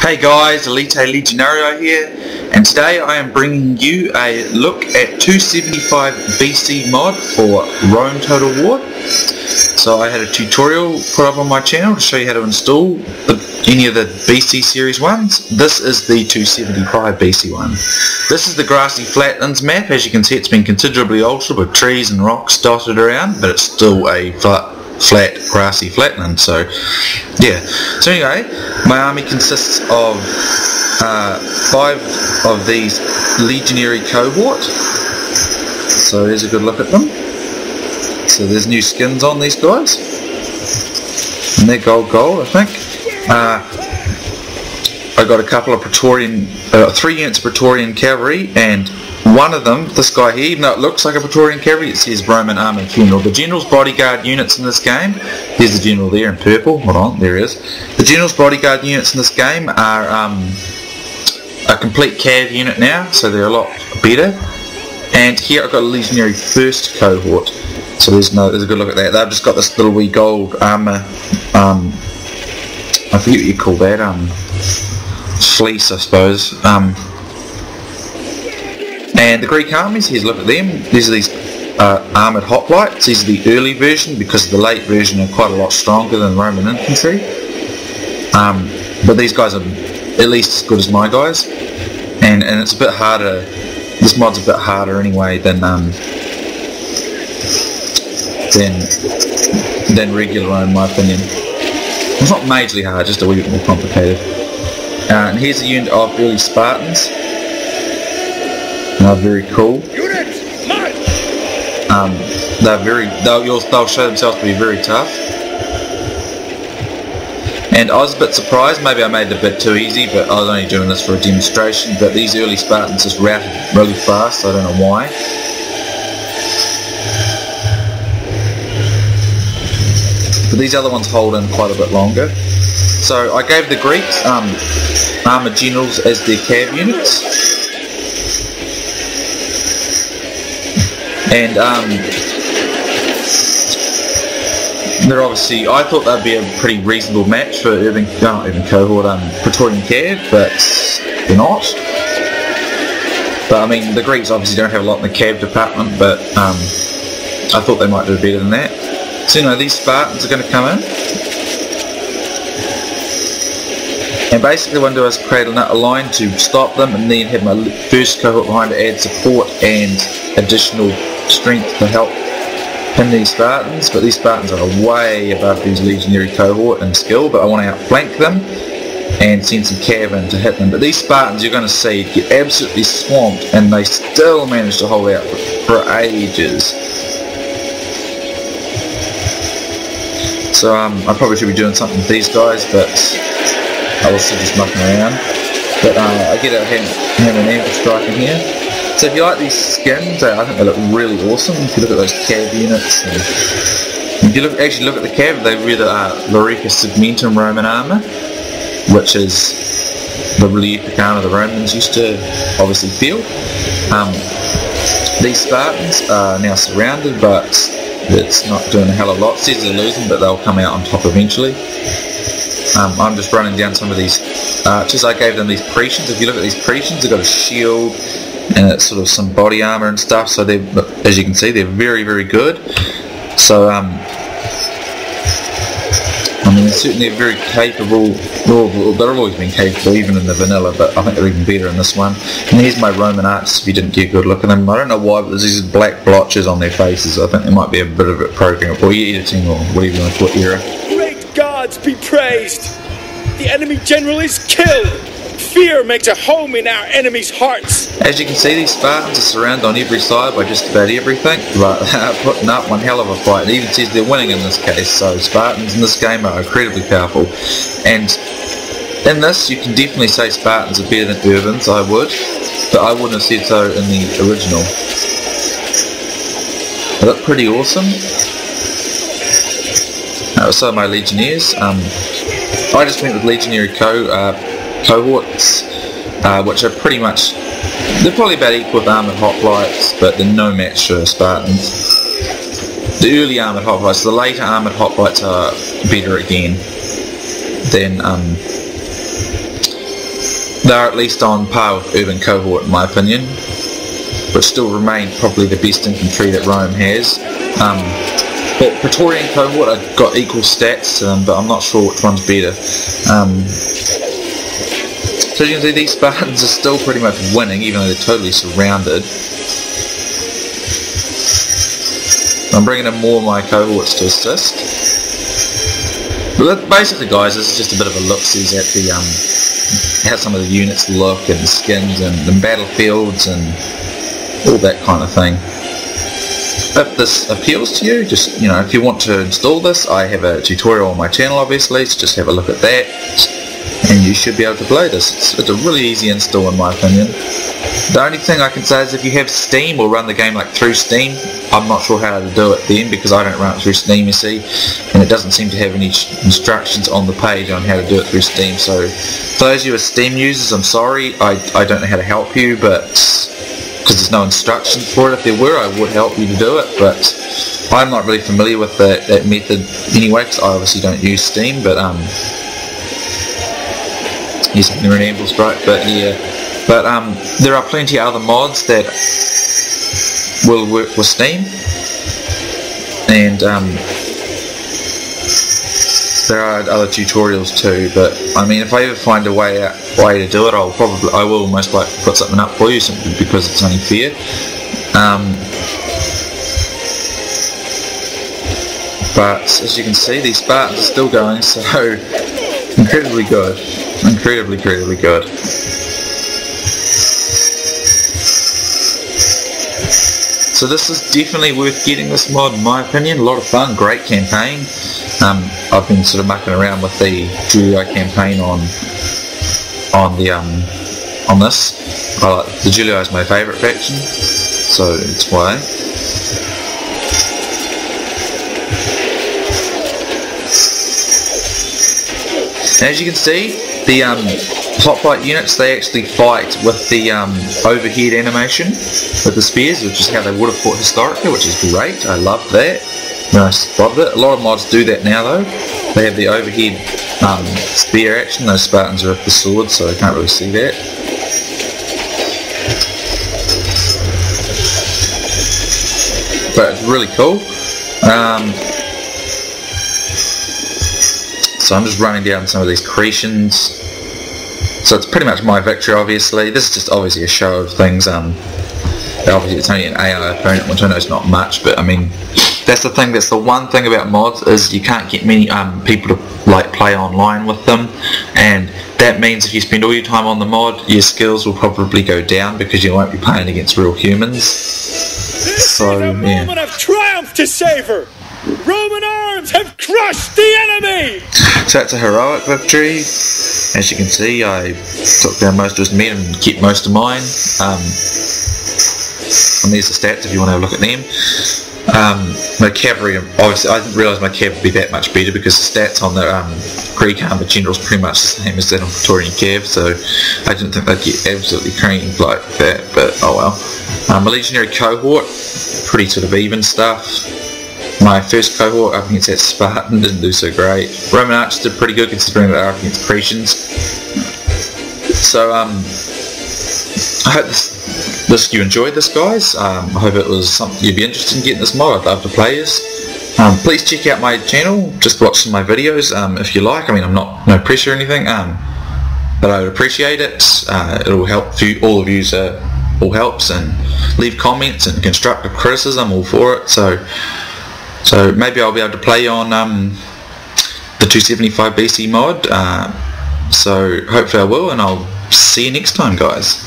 Hey guys, Elite Legionario here, and today I am bringing you a look at 275 BC mod for Rome Total War. So I had a tutorial put up on my channel to show you how to install any of the BC series ones. This is the 275 BC one. This is the grassy flatlands map. As you can see, it's been considerably altered with trees and rocks dotted around, but it's still a flat grassy flatland. So yeah, so anyway, my army consists of 5 of these legionary cohort. So there's a good look at them. So there's new skins on these guys, and they're gold I think. I got a couple of Praetorian, 3 units of Praetorian cavalry, and one of them, this guy here, even though it looks like a Praetorian cavalry, it says Roman Army General. The General's bodyguard units in this game, there's the General there in purple, hold on, there he is. The General's bodyguard units in this game are a complete cav unit now, so they're a lot better. And here I've got a legionary first cohort, so there's a good look at that. They've just got this little wee gold armour, I forget what you call that, fleece I suppose. And the Greek armies, here's a look at them. These are these armoured hoplites. These are the early version, because the late version are quite a lot stronger than Roman infantry. But these guys are at least as good as my guys. And it's a bit harder, this mod's a bit harder anyway than regular in my opinion. It's not majorly hard, just a wee bit more complicated. And here's a unit of early Spartans. They're very cool. They'll show themselves to be very tough. And I was a bit surprised, maybe I made it a bit too easy, but I was only doing this for a demonstration, but these early Spartans just routed really fast, I don't know why. But these other ones hold in quite a bit longer. So I gave the Greeks armoured generals as their cav units. And they're obviously, I thought that'd be a pretty reasonable match for urban cohort Praetorian cav, but they're not. But I mean, the Greeks obviously don't have a lot in the cav department, but I thought they might do better than that. So these Spartans are going to come in, and basically what I do is create a line to stop them, and then have my first cohort behind to add support and additional strength to help pin these Spartans. But these Spartans are way above these legionary cohort in skill, but I want to outflank them and send some cav in to hit them. But these Spartans, you're going to see, get absolutely swamped, and they still manage to hold out for ages. So I probably should be doing something with these guys, but I was still just mucking around. But I get a hand an ambush strike in here. So if you like these skins, I think they look really awesome. If you look at those cav units, and if you actually look at the cav, they wear the Laurica Segmentum Roman armour, which is the really epic armour the Romans used to obviously feel. These Spartans are now surrounded, but it's not doing a hell of a lot. It says they're losing, but they'll come out on top eventually. I'm just running down some of these archers. I gave them these Pretians. If you look at these Pretians, they've got a shield and it's sort of some body armour and stuff, so they're, as you can see, they're very, very good. So I mean, certainly they're very capable. They've always been capable, even in the vanilla, but I think they're even better in this one. And here's my Roman archers, if you didn't get a good look at them. I don't know why, but there's these black blotches on their faces. I think there might be a bit of it programming or editing or whatever you want to put here. Great gods be praised! The enemy general is killed! Fear makes a home in our enemies' hearts! As you can see, these Spartans are surrounded on every side by just about everything, but putting up one hell of a fight. It even says they're winning in this case, so Spartans in this game are incredibly powerful. And in this, you can definitely say Spartans are better than Urbans, I would, but I wouldn't have said so in the original. They look pretty awesome. So are my Legionnaires. I just went with Legionary cohorts, which are pretty much, they're probably about equal with armoured hoplites, but they're no match for Spartans. The early armoured hoplites, the later armoured hoplites are better again than they're at least on par with Urban Cohort in my opinion, but still remain probably the best infantry that Rome has. But Praetorian Cohort have got equal stats to them, but I'm not sure which one's better. So as you can see, these Spartans are still pretty much winning, even though they're totally surrounded. I'm bringing in more of my cohorts to assist. But basically, guys, this is just a bit of a look-see at the how some of the units look, and the skins, and the battlefields, and all that kind of thing. If this appeals to you, just, you know, if you want to install this, I have a tutorial on my channel, obviously, so just have a look at that, and you should be able to play this. It's a really easy install in my opinion. The only thing I can say is if you have Steam or run the game like through Steam, I'm not sure how to do it then, because I don't run it through Steam, you see, and it doesn't seem to have any instructions on the page on how to do it through Steam. So for those of you who are Steam users, I'm sorry, I don't know how to help you, but because there's no instructions for it. If there were, I would help you to do it, but I'm not really familiar with that method anyway, because I obviously don't use Steam. But he's having an amble strike, but yeah. But there are plenty of other mods that will work with Steam, and there are other tutorials too. But I mean, if I ever find a way to do it, I will most likely put something up for you, simply because it's only fair. But as you can see, these Spartans are still going, so incredibly good, incredibly good. So this is definitely worth getting, this mod, in my opinion. A lot of fun, great campaign. I've been sort of mucking around with the Julii campaign on this. The Julii is my favourite faction, so that's why. And as you can see, the Hoplite units, they actually fight with the overhead animation with the spears, which is how they would have fought historically, which is great. I love that. I spotted it. A lot of mods do that now though. They have the overhead spear action. Those Spartans are with the sword, so I can't really see that. But it's really cool. So I'm just running down some of these Cretians. So it's pretty much my victory, obviously. This is just obviously a show of things. Obviously it's only an AI opponent, which I know is not much, but I mean, that's the thing. That's the one thing about mods, is you can't get many people to like play online with them, and that means if you spend all your time on the mod, your skills will probably go down because you won't be playing against real humans. So a moment of triumph to savor. Roman arms have crushed the enemy! So that's a heroic victory. As you can see, I took down most of his men and kept most of mine. And there's the stats if you want to have a look at them. My cavalry, obviously I didn't realise my cav would be that much better, because the stats on the Greek armour general is pretty much the same as that on Praetorian cav, so I didn't think they'd get absolutely creamed like that, but oh well. My legionary cohort, pretty sort of even stuff. My first cohort up against that Spartan didn't do so great. Roman archers did pretty good considering they are up against Cretans. So I hope you enjoyed this, guys. I hope it was something you'd be interested in getting this mod. I'd love to play this. Please check out my channel, just watch some of my videos if you like. I mean, I'm not no pressure or anything, but I would appreciate it. It'll help all of you. All helps, and leave comments and constructive criticism, all for it. So maybe I'll be able to play on the 275 BC mod. So hopefully I will, and I'll see you next time, guys.